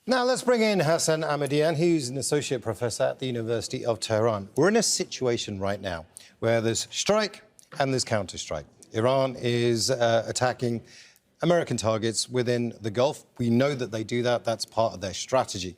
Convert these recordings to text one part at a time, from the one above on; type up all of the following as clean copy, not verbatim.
Now let's bring in Hassan Ahmadian, who's an associate professor at the University of Tehran. We're in a situation right now where there's strike and there's counter-strike. Iran is attacking American targets within the Gulf. We know that they do that. That's part of their strategy.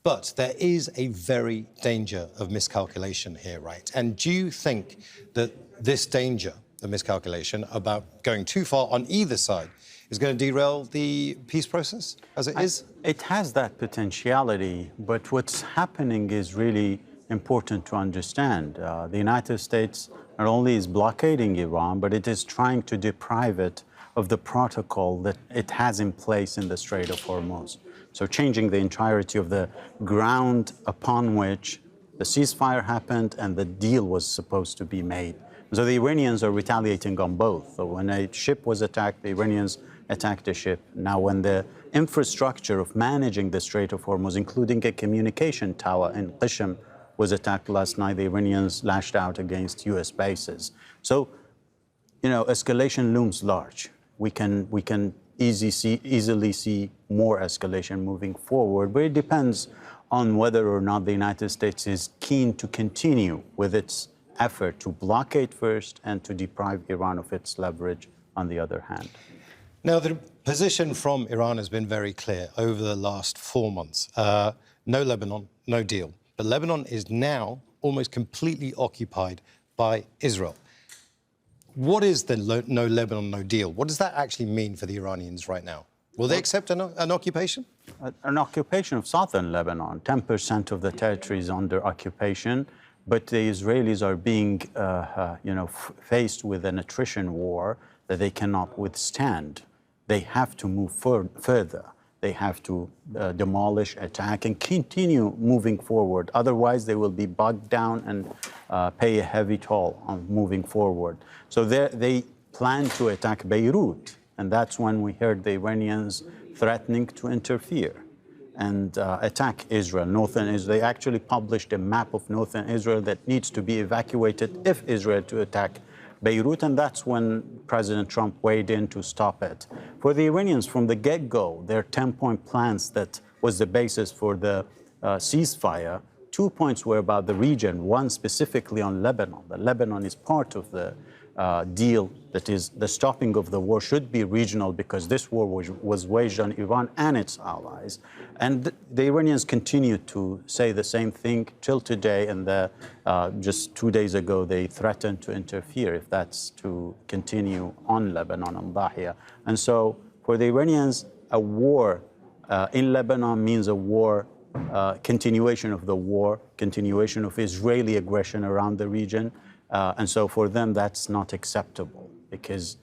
But there is a very danger of miscalculation here, right? And do you think that this danger, the miscalculation, about going too far on either side, is going to derail the peace process as it is? It has that potentiality, but what's happening is really important to understand. The United States not only is blockading Iran, but it is trying to deprive it of the protocol that it has in place in the Strait of Hormuz. So changing the entirety of the ground upon which the ceasefire happened and the deal was supposed to be made. So the Iranians are retaliating on both. So when a ship was attacked, the Iranians attacked a ship. Now, when the infrastructure of managing the Strait of Hormuz, including a communication tower in Qishm, was attacked last night, the Iranians lashed out against U.S. bases. So, you know, escalation looms large. We can easily see more escalation moving forward, but it depends on whether or not the United States is keen to continue with its effort to blockade first and to deprive Iran of its leverage on the other hand. Now, the position from Iran has been very clear over the last 4 months. No Lebanon, no deal. But Lebanon is now almost completely occupied by Israel. What is the no Lebanon, no deal? What does that actually mean for the Iranians right now? Will they accept an occupation? An occupation of southern Lebanon. 10% of the territory is under occupation, but the Israelis are being faced with an attrition war that they cannot withstand. They have to move further. They have to demolish, attack, and continue moving forward. Otherwise, they will be bogged down and pay a heavy toll on moving forward. So they plan to attack Beirut, and that's when we heard the Iranians threatening to interfere and attack Israel, northern Israel. They actually published a map of northern Israel that needs to be evacuated if Israel to attack Beirut, and that's when President Trump weighed in to stop it. For the Iranians, from the get-go, their 10-point plans that was the basis for the ceasefire, 2 points were about the region, one specifically on Lebanon. That Lebanon is part of the deal, that is, the stopping of the war should be regional because this war was waged on Iran and its allies. And the Iranians continue to say the same thing till today, and just 2 days ago they threatened to interfere if that's to continue on Lebanon and Dahia. And so for the Iranians, a war in Lebanon means a war, continuation of the war, continuation of Israeli aggression around the region. And so for them, that's not acceptable, because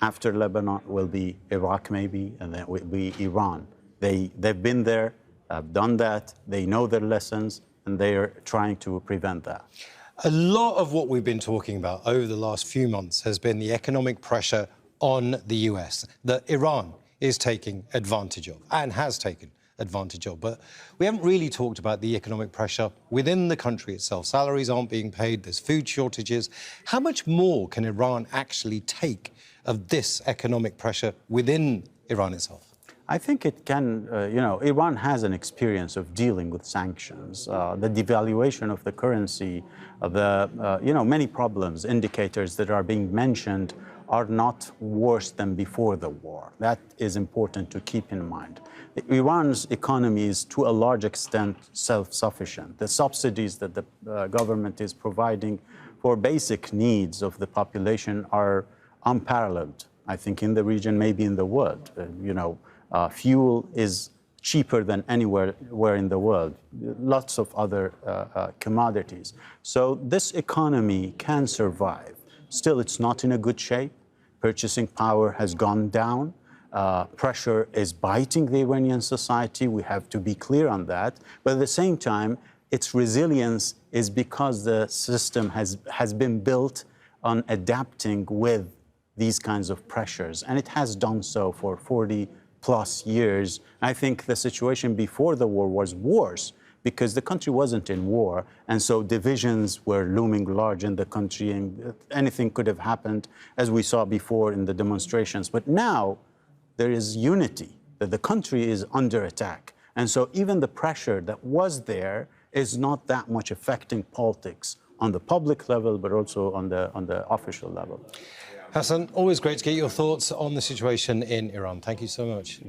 after Lebanon will be Iraq maybe, and then will be Iran. They've been there, done that, they know their lessons, and they are trying to prevent that. A lot of what we've been talking about over the last few months has been the economic pressure on the US that Iran is taking advantage of and has taken advantage of. But we haven't really talked about the economic pressure within the country itself. Salaries aren't being paid, there's food shortages. How much more can Iran actually take of this economic pressure within Iran itself? I think it can, Iran has an experience of dealing with sanctions, the devaluation of the currency, many problems, indicators that are being mentioned are not worse than before the war. That is important to keep in mind. Iran's economy is to a large extent self-sufficient. The subsidies that the government is providing for basic needs of the population are unparalleled, I think, in the region, maybe in the world. Fuel is cheaper than anywhere in the world, lots of other commodities. So this economy can survive. Still, it's not in a good shape. Purchasing power has gone down. Pressure is biting the Iranian society. We have to be clear on that. But at the same time, its resilience is because the system has been built on adapting with these kinds of pressures. And it has done so for 40+ years. I think the situation before the war was worse because the country wasn't in war, and so divisions were looming large in the country, and anything could have happened, as we saw before in the demonstrations. But now there is unity, that the country is under attack. And so even the pressure that was there is not that much affecting politics on the public level, but also on the official level. Hassan, always great to get your thoughts on the situation in Iran. Thank you so much.